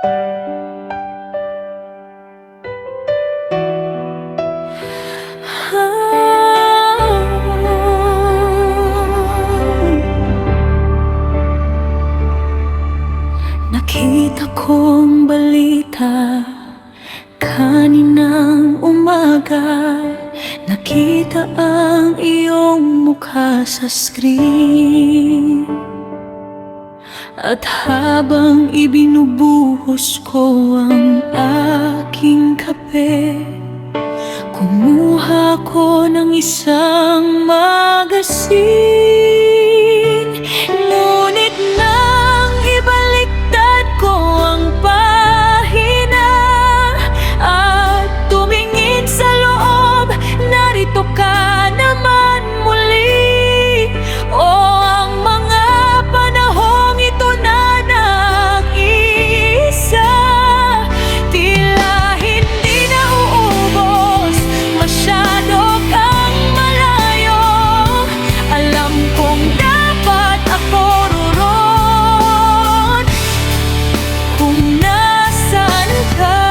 Nakita kong balita kaninang umaga. Nakita ang iyong mukha sa screen. At habang ibinubuhos ko ang aking kape, kumuha ko ng isang magazine. Ngunit nang ibaliktad ko ang pahina at tumingin sa loob, narito ka naman muli. O ang mga panahong ito na nag-iisa, tila hindi na uubos, masyado kang malayo. Alam kong dapat ako roon kung nasaan ka.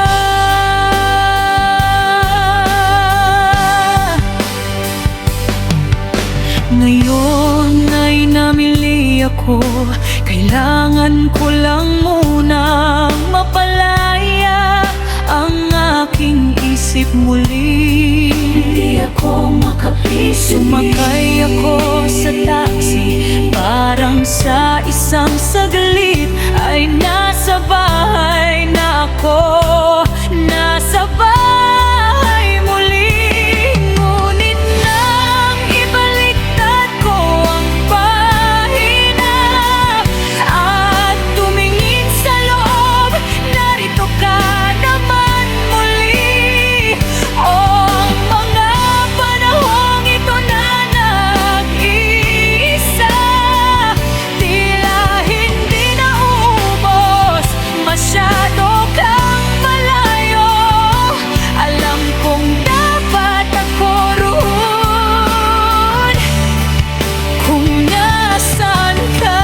Ngayon ay namili ako, kailangan ko lang munang mapalaya ang aking isip muli. Hindi ako makapisip. Sumakay ako sa taxi, parang sa isang saglit ay nasa bahay na ako. Nasa bahay muli. Ngunit nang ibaliktad ko ang pahina at tumingin sa loob, narito ka naman muli. O ang mga panahong ito na nag-iisa, tila hindi na uubos, masyado kang malayo. Alam kong dapat ako roon kung nasaan ka.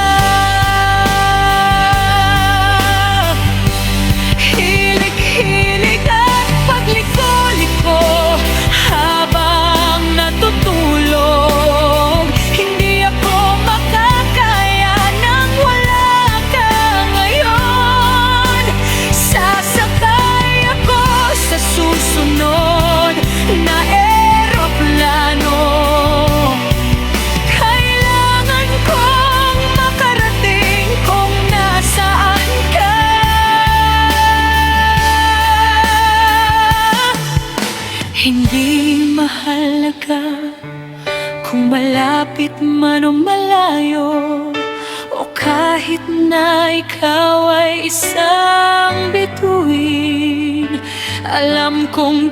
Hilig-hilig at pagliko-liko habang natutulog. Hindi ako makakaya nang wala ka ngayon. Sasakay ako sa susunod na eroplano. Kailangan kong makarating kung nasaan ka. Hindi mahalaga kung malapit man o malayo, o kahit na ikaw ay isang bituin. Alam kong